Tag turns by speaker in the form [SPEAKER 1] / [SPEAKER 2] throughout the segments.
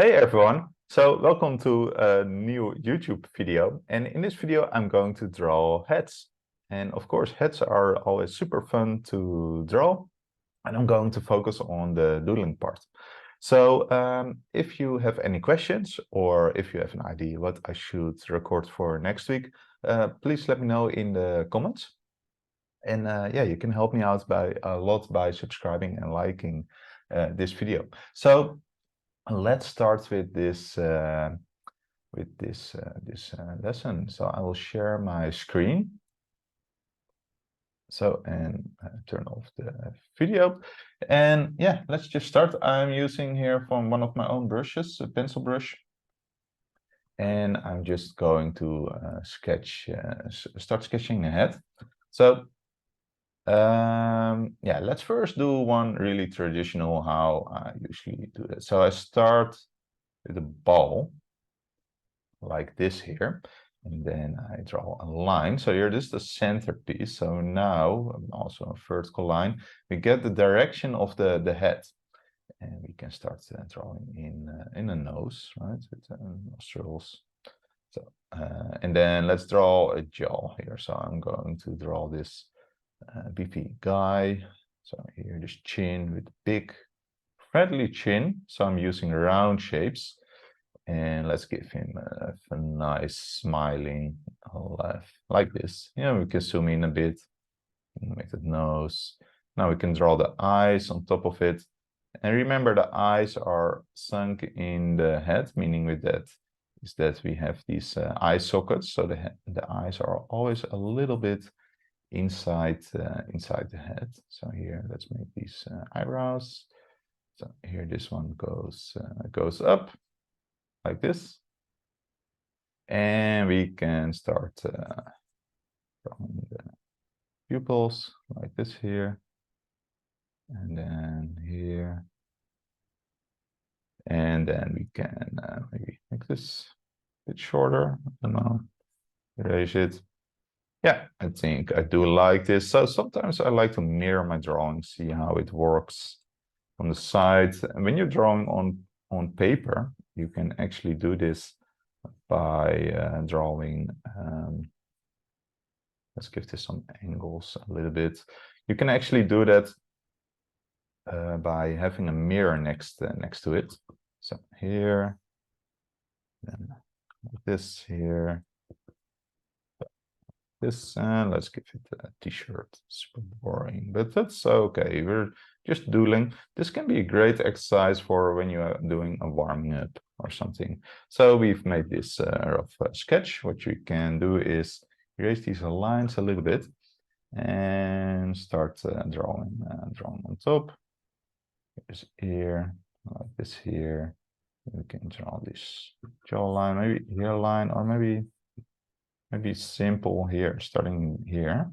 [SPEAKER 1] Hey everyone, so welcome to a new YouTube video, and in this video I'm going to draw heads. And of course heads are always super fun to draw, and I'm going to focus on the doodling part. So if you have any questions or if you have an idea what I should record for next week, please let me know in the comments. And yeah, you can help me out by a lot by subscribing and liking this video. So let's start with this lesson. So I will share my screen. So and turn off the video. And yeah, let's just start. I'm using here from one of my own brushes, a pencil brush. And I'm just going to start sketching a head. So yeah, let's first do one really traditional how I usually do it. So I start with a ball like this here, and then I draw a line. So here this is the centerpiece. So now also a vertical line, we get the direction of the head, and we can start drawing in a nose, right, with nostrils. So and then let's draw a jaw here. So I'm going to draw this beefy guy. So here this chin with big friendly chin. So I'm using round shapes. And let's give him a nice smiling laugh like this. Yeah, we can zoom in a bit, make the nose. Now we can draw the eyes on top of it. And remember, the eyes are sunk in the head, meaning with that is that we have these eye sockets. So the eyes are always a little bit inside the head. So here, let's make these eyebrows. So here, this one goes up like this, and we can start drawing the pupils like this here, and then here, and then we can maybe make this a bit shorter. I don't know, erase it. Yeah, I think I do like this. So sometimes I like to mirror my drawing, see how it works on the side. And when you're drawing on paper, you can actually do this by drawing. Let's give this some angles a little bit. You can actually do that by having a mirror next to it. So here, then like this here, this, and let's give it a t-shirt. Super boring, but that's okay. We're just doodling. This can be a great exercise for when you are doing a warming up or something. So we've made this rough sketch. What you can do is erase these lines a little bit and start drawing on top. Here's ear, like this here. We can draw this jawline, maybe hairline, or maybe simple here, starting here.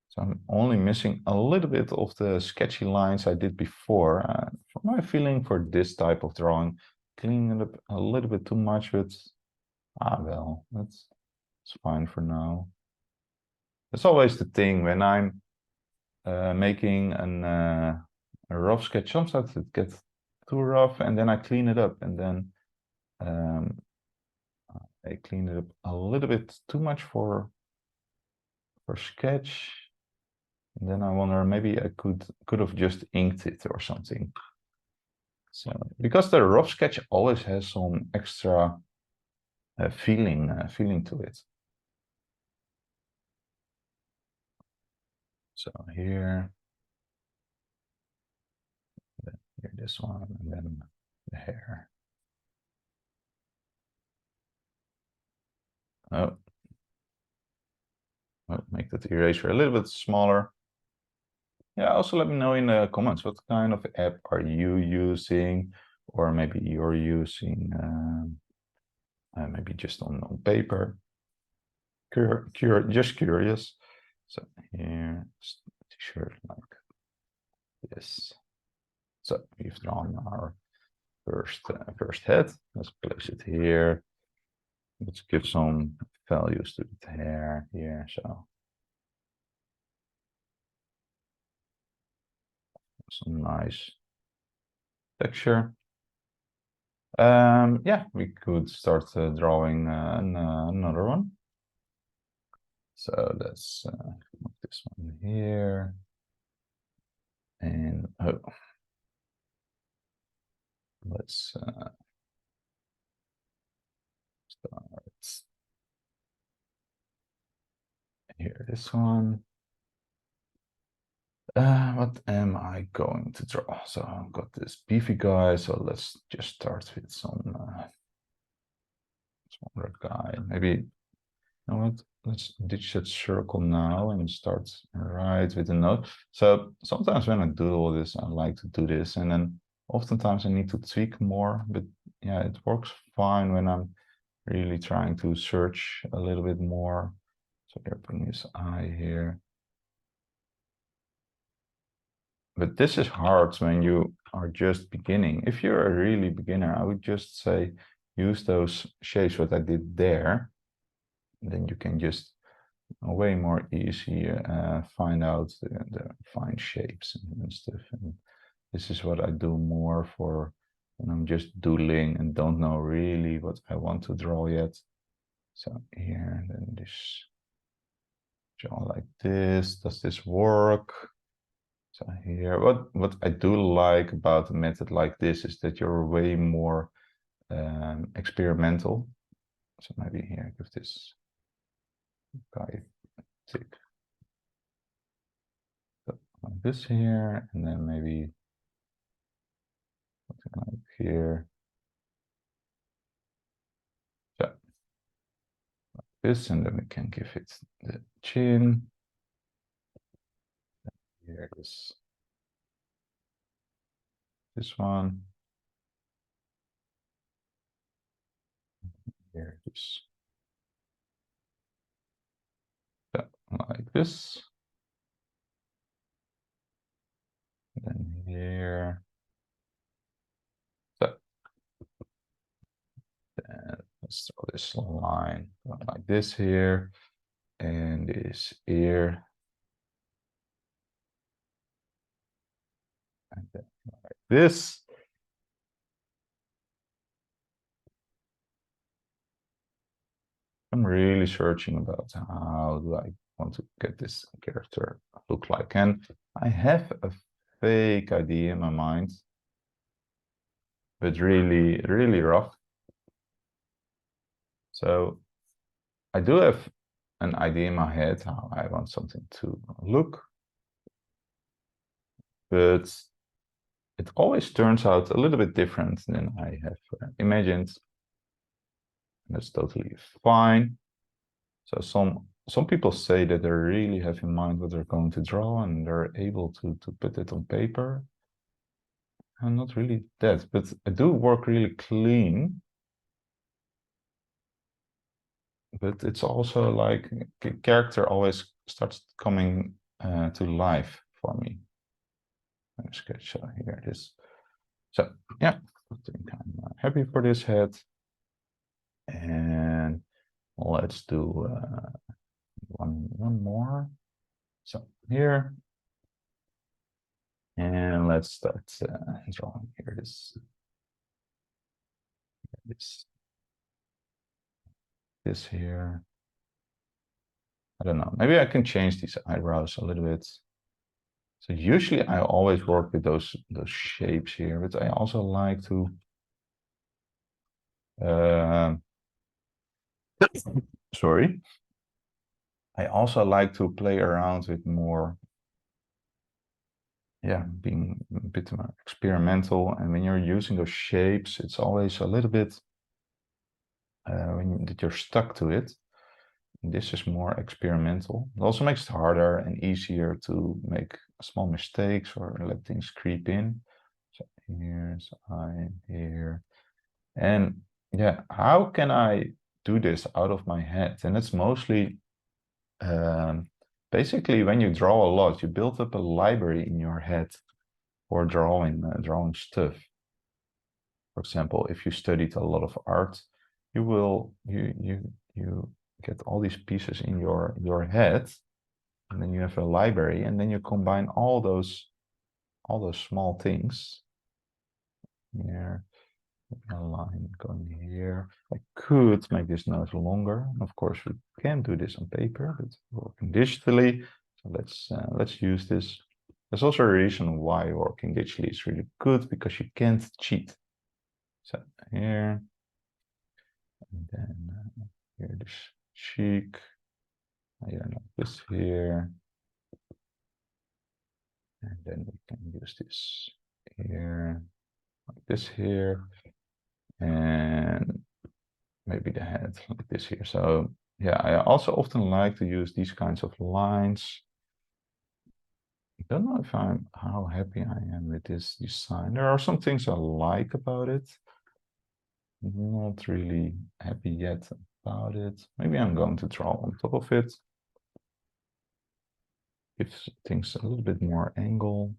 [SPEAKER 1] So I'm only missing a little bit of the sketchy lines I did before. For my feeling for this type of drawing, cleaning it up a little bit too much, but well, that's fine for now. That's always the thing when I'm making a rough sketch. Sometimes it gets too rough, and then I clean it up, and then I clean it up a little bit too much for sketch, and then I wonder maybe I could have just inked it or something. So because the rough sketch always has some extra feeling to it. So here this one, and then the hair. Oh, I'll make that eraser a little bit smaller. Yeah, also let me know in the comments what kind of app are you using, or maybe you're using maybe just on paper. Just curious. So here, t-shirt like this. So we've drawn our first head. Let's place it here. Let's give some values to the hair here. So some nice texture. Yeah, we could start drawing another one. So let's move this one here. And oh, let's start here, this one. What am I going to draw? So I've got this beefy guy, so let's just start with some smaller guy. Maybe, you know what? Let's ditch that circle now and start right with the nose. So sometimes when I do all this, I like to do this, and then oftentimes I need to tweak more, but yeah, it works fine when I'm really trying to search a little bit more. So here, putting this eye here. But this is hard when you are just beginning. If you're a really beginner, I would just say, use those shapes, what I did there. Then you can just way more easy find out the fine shapes and stuff. And this is what I do more for when I'm just doodling and don't know really what I want to draw yet. So here, and then this draw like this. Does this work? So here, what I do like about a method like this is that you're way more experimental. So maybe here, give this guy a tick. So like this here, and then maybe something like here. So like this, and then we can give it the chin. Here is this one. Here is like this. And then here. So then let's draw this line like this here, and this ear. And then like this. I'm really searching about how do I want to get this character look like. And I have a fake idea in my mind, but really, really rough. So I do have an idea in my head how I want something to look, but it always turns out a little bit different than I have imagined. And that's totally fine. So some people say that they really have in mind what they're going to draw and they're able to put it on paper. I'm not really that, but I do work really clean. But it's also like character always starts coming to life for me. Let me sketch here this. So yeah, I think I'm happy for this head. And let's do one more. So here. And let's start drawing here this here. I don't know. Maybe I can change these eyebrows a little bit. So usually I always work with those shapes here, but I also like to sorry. I also like to play around with more, yeah, being a bit more experimental. And when you're using those shapes, it's always a little bit that you're stuck to it. This is more experimental. It also makes it harder and easier to make small mistakes or let things creep in. So here's eye here. And yeah, how can I do this out of my head? And it's mostly basically when you draw a lot, you build up a library in your head for drawing stuff. For example, if you studied a lot of art, you will you get all these pieces in your head, and then you have a library, and then you combine all those all those small things here. A line going here. I could make this nose longer. Of course, we can do this on paper, but working digitally. So let's use this. There's also a reason why working digitally is really good, because you can't cheat. So here, and then here this cheek. Here, like this here, and then we can use this here, like this here, and maybe the head like this here. So yeah, I also often like to use these kinds of lines. I don't know if how happy I am with this design. There are some things I like about it. Not really happy yet about it. Maybe I'm going to draw on top of it. Give things a little bit more angle.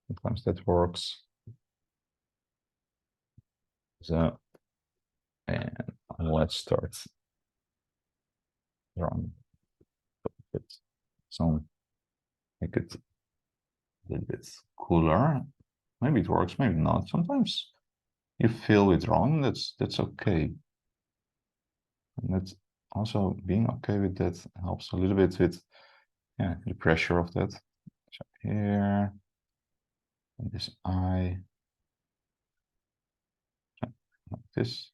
[SPEAKER 1] Sometimes that works. So, and let's start drawing it. So make it a little bit cooler. Maybe it works, maybe not. Sometimes you feel it wrong. That's okay. And that's also being okay with that helps a little bit with the pressure of that. So here, and this eye, like this.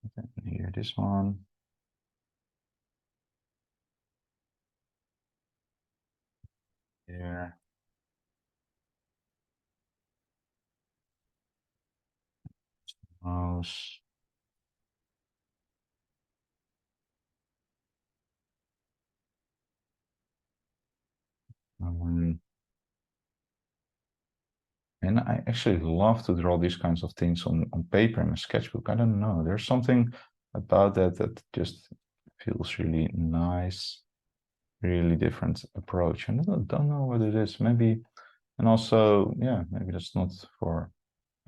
[SPEAKER 1] And then here, this one. Here. Nose. And I actually love to draw these kinds of things on paper in a sketchbook. I don't know. There's something about that that just feels really nice, really different approach. And I don't know what it is. Maybe, and also, yeah, maybe that's not for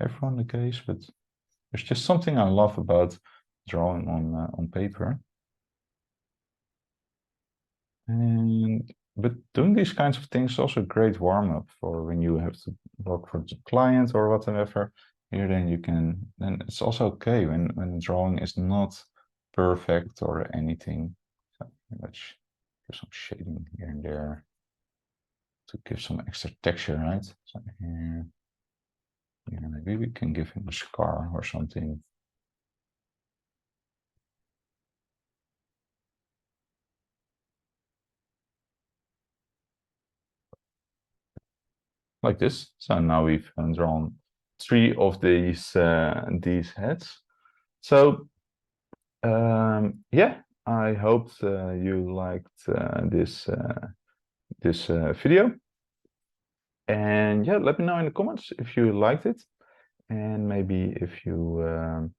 [SPEAKER 1] everyone the case, but there's just something I love about drawing on paper. And but doing these kinds of things is also a great warm-up for when you have to work for the client or whatever. Here then you can, then it's also okay when drawing is not perfect or anything. So let's do some shading here and there to give some extra texture, right? So here, maybe we can give him a scar or something. Like this. So now we've drawn 3 of these heads. So yeah, I hope you liked this video. And yeah, let me know in the comments if you liked it, and maybe if you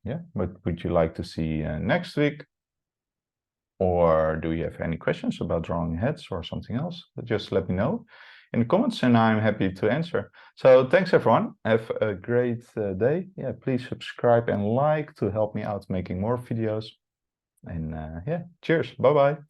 [SPEAKER 1] yeah, what would you like to see next week? Or do you have any questions about drawing heads or something else? Just let me know in the comments and I'm happy to answer. So thanks everyone. Have a great day. Yeah, please subscribe and like to help me out making more videos. And yeah, cheers. Bye-bye.